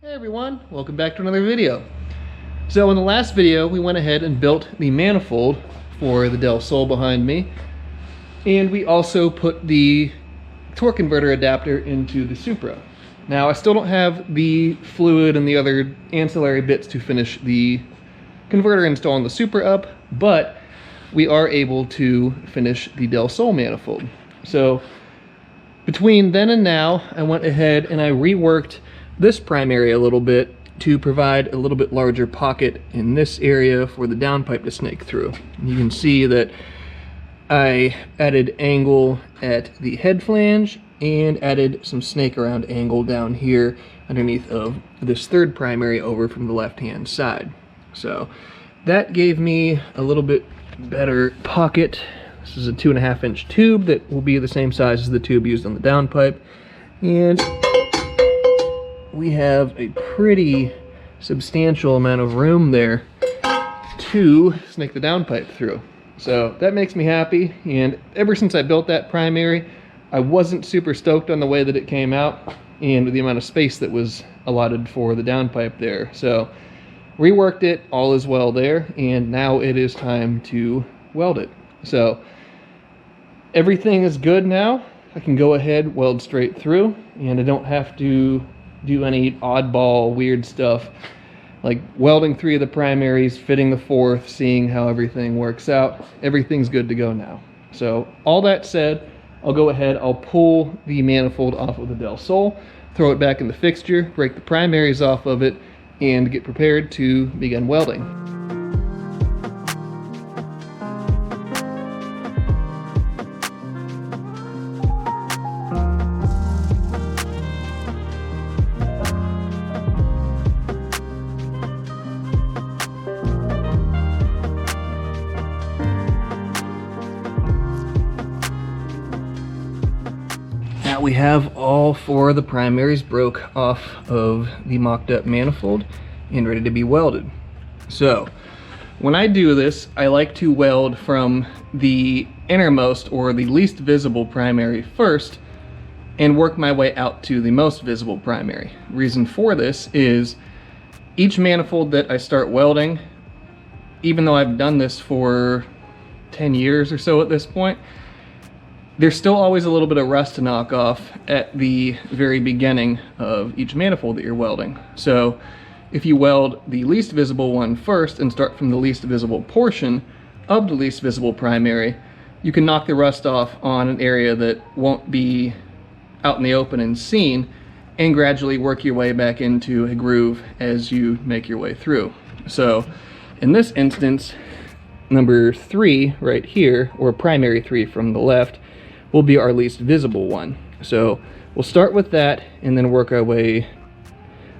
Hey everyone, welcome back to another video. So in the last video we went ahead and built the manifold for the Del Sol behind me, and we also put the torque converter adapter into the Supra. Now I still don't have the fluid and the other ancillary bits to finish the converter install on the Supra up, but we are able to finish the Del Sol manifold. So between then and now I went ahead and I reworked this primary a little bit to provide a little bit larger pocket in this area for the downpipe to snake through. You can see that I added angle at the head flange and added some snake around angle down here underneath of this third primary over from the left hand side. So that gave me a little bit better pocket. This is a 2.5 inch tube that will be the same size as the tube used on the downpipe, and we have a pretty substantial amount of room there to snake the downpipe through. So that makes me happy, and ever since I built that primary, I wasn't super stoked on the way that it came out and the amount of space that was allotted for the downpipe there. So reworked it, all is well there, and now it is time to weld it. So everything is good now. I can go ahead, weld straight through, and I don't have to do any oddball weird stuff like welding 3 of the primaries, fitting the 4th, seeing how everything works out. Everything's good to go now. So all that said, I'll go ahead, I'll pull the manifold off of the Del Sol, throw it back in the fixture, break the primaries off of it, and get prepared to begin welding. Now we have all 4 of the primaries broke off of the mocked up manifold and ready to be welded. So when I do this, I like to weld from the innermost or the least visible primary first and work my way out to the most visible primary. Reason for this is each manifold that I start welding, even though I've done this for 10 years or so at this point, there's still always a little bit of rust to knock off at the very beginning of each manifold that you're welding. So if you weld the least visible one first and start from the least visible portion of the least visible primary, you can knock the rust off on an area that won't be out in the open and seen, and gradually work your way back into a groove as you make your way through. So in this instance, number 3 right here, or primary 3 from the left, will be our least visible one. So we'll start with that and then work our way,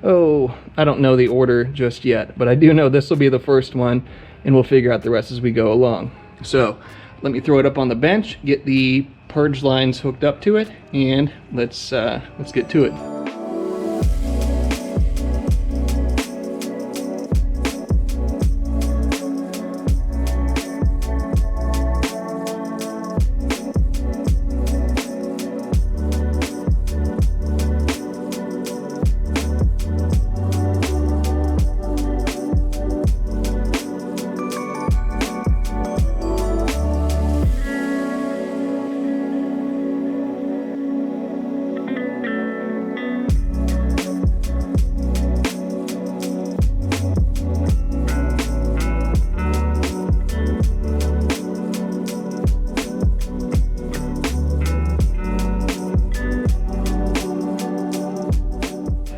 I don't know the order just yet, but I do know this will be the first one, and we'll figure out the rest as we go along. So let me throw it up on the bench, get the purge lines hooked up to it, and let's get to it.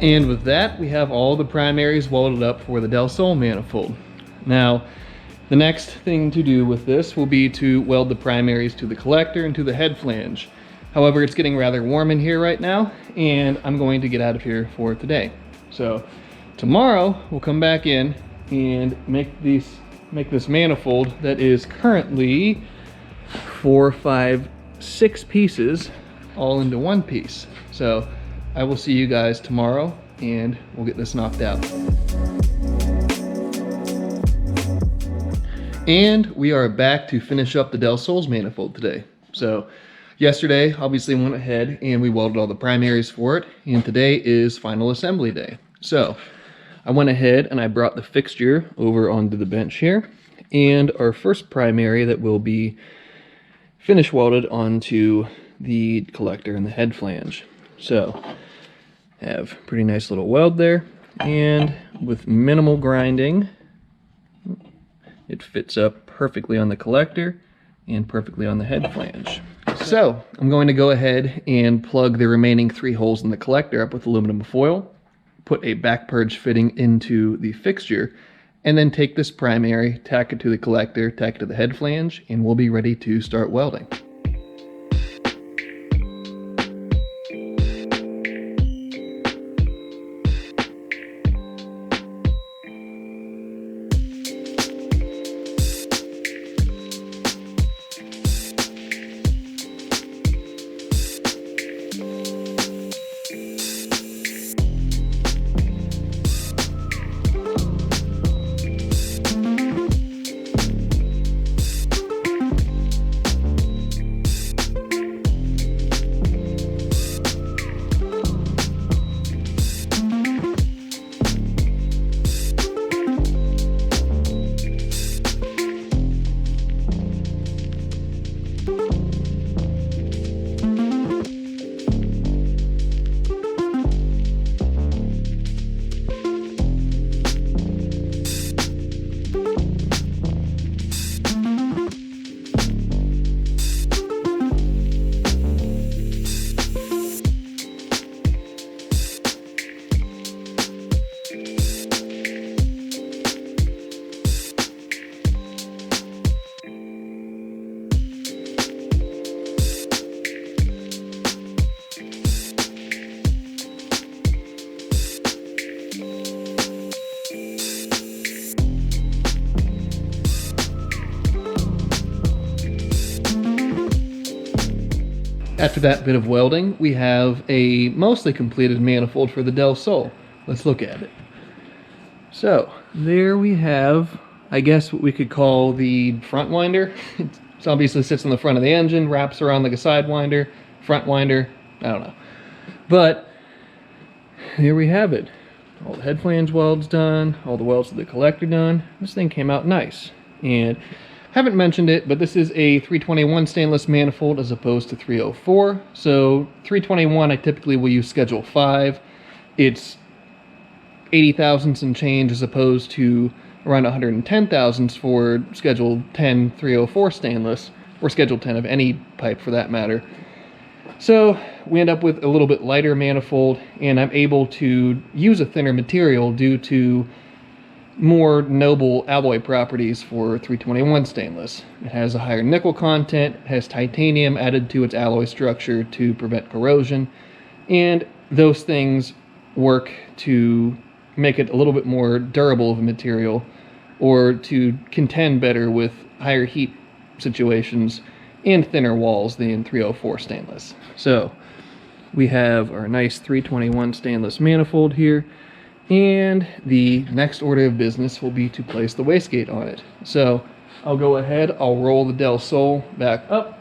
And with that, we have all the primaries welded up for the Del Sol manifold. Now, the next thing to do with this will be to weld the primaries to the collector and to the head flange. However, it's getting rather warm in here right now, and I'm going to get out of here for today. So tomorrow, we'll come back in and make this manifold that is currently 4, 5, 6 pieces all into one piece. So I will see you guys tomorrow, and we'll get this knocked out. And we are back to finish up the Del Sol's manifold today. So yesterday, obviously went ahead and we welded all the primaries for it, and today is final assembly day. So I went ahead and I brought the fixture over onto the bench here, and our first primary that will be finish welded onto the collector and the head flange. So have pretty nice little weld there, and with minimal grinding it fits up perfectly on the collector and perfectly on the head flange. So I'm going to go ahead and plug the remaining 3 holes in the collector up with aluminum foil, put a back purge fitting into the fixture, and then take this primary, tack it to the collector, tack it to the head flange, and we'll be ready to start welding. After that bit of welding, we have a mostly completed manifold for the Del Sol. Let's look at it. So, there we have, I guess what we could call the front winder. It obviously sits on the front of the engine, wraps around like a side winder, front winder, I don't know. But, here we have it. All the head flange welds done, all the welds to the collector done. This thing came out nice. And haven't mentioned it, but this is a 321 stainless manifold as opposed to 304. So 321 I typically will use schedule 5. It's 80 thousandths and change as opposed to around 110 thousandths for schedule 10 304 stainless, or schedule 10 of any pipe for that matter. So we end up with a little bit lighter manifold, and I'm able to use a thinner material due to more noble alloy properties for 321 stainless. It has a higher nickel content, has titanium added to its alloy structure to prevent corrosion, and those things work to make it a little bit more durable of a material, or to contend better with higher heat situations and thinner walls than 304 stainless. So we have our nice 321 stainless manifold here, and the next order of business will be to place the wastegate on it. So I'll go ahead, I'll roll the Del Sol back up,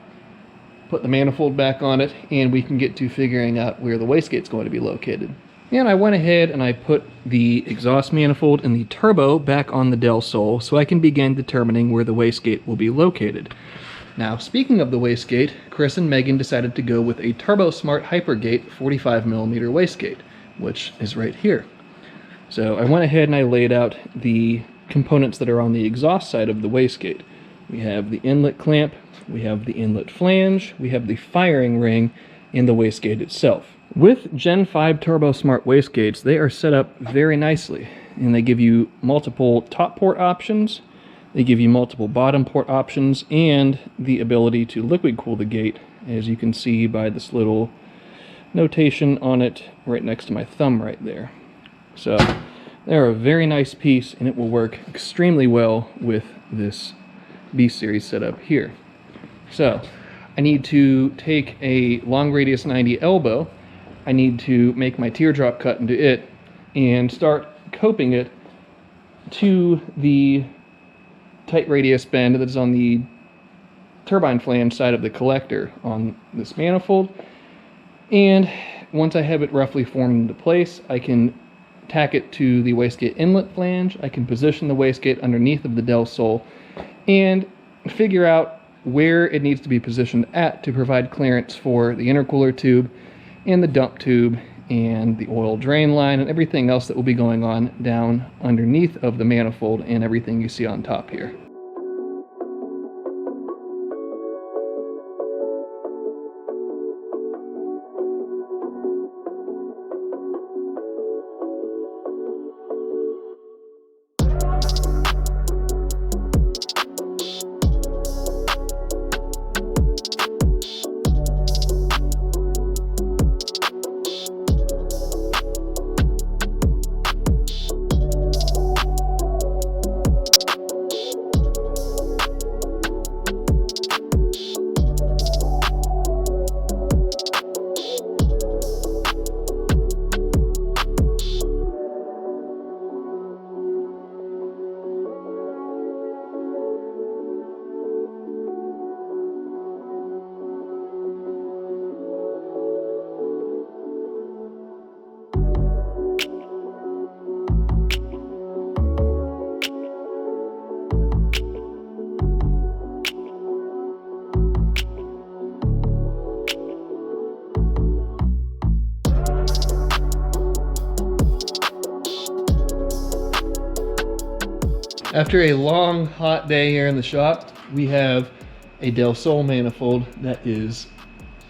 put the manifold back on it, and we can get to figuring out where the wastegate's going to be located. And I went ahead and I put the exhaust manifold and the turbo back on the Del Sol so I can begin determining where the wastegate will be located. Now, speaking of the wastegate, Chris and Megan decided to go with a Turbo Smart Hypergate 45mm wastegate, which is right here. So I went ahead and I laid out the components that are on the exhaust side of the wastegate. We have the inlet clamp, we have the inlet flange, we have the firing ring, and the wastegate itself. With Gen 5 Turbo Smart wastegates, they are set up very nicely, and they give you multiple top port options, they give you multiple bottom port options, and the ability to liquid cool the gate, as you can see by this little notation on it right next to my thumb right there. So they're a very nice piece, and it will work extremely well with this B-Series setup here. So I need to take a long radius 90 elbow, I need to make my teardrop cut into it, and start coping it to the tight radius bend that is on the turbine flange side of the collector on this manifold. And once I have it roughly formed into place, I can tack it to the wastegate inlet flange. I can position the wastegate underneath of the dell sole and figure out where it needs to be positioned at to provide clearance for the intercooler tube and the dump tube and the oil drain line and everything else that will be going on down underneath of the manifold and everything you see on top here. After a long, hot day here in the shop, we have a Del Sol manifold that is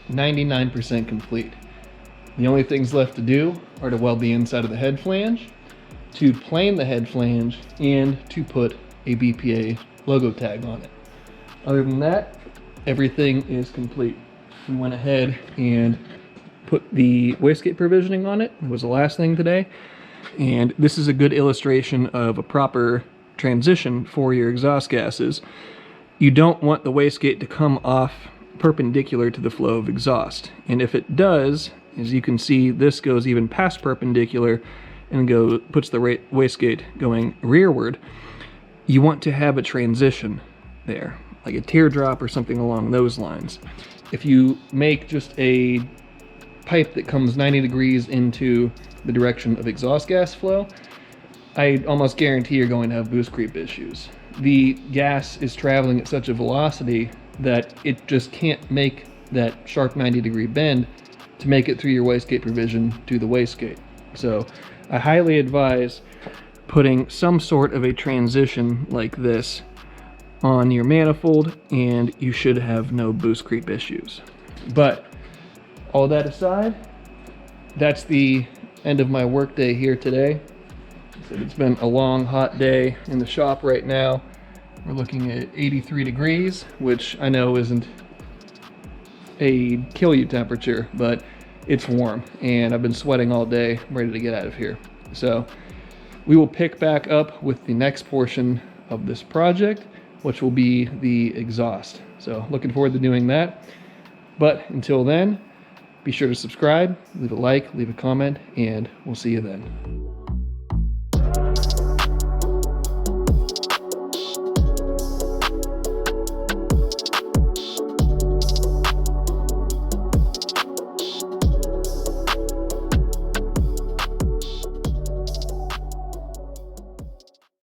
99% complete. The only things left to do are to weld the inside of the head flange, to plane the head flange, and to put a BPA logo tag on it. Other than that, everything is complete. We went ahead and put the wastegate provisioning on it. It was the last thing today. And this is a good illustration of a proper transition for your exhaust gases. You don't want the wastegate to come off perpendicular to the flow of exhaust. And if it does, as you can see, this goes even past perpendicular and puts the wastegate going rearward. You want to have a transition there, like a teardrop or something along those lines. If you make just a pipe that comes 90 degrees into the direction of exhaust gas flow, I almost guarantee you're going to have boost creep issues. The gas is traveling at such a velocity that it just can't make that sharp 90-degree bend to make it through your wastegate provision to the wastegate. So I highly advise putting some sort of a transition like this on your manifold, and you should have no boost creep issues. But all that aside, that's the end of my work day here today. It's been a long, hot day in the shop right now. We're looking at 83 degrees, which I know isn't a kill you temperature, but it's warm, and I've been sweating all day, ready to get out of here. So we will pick back up with the next portion of this project, which will be the exhaust. So looking forward to doing that. But until then, be sure to subscribe, leave a like, leave a comment, and we'll see you then.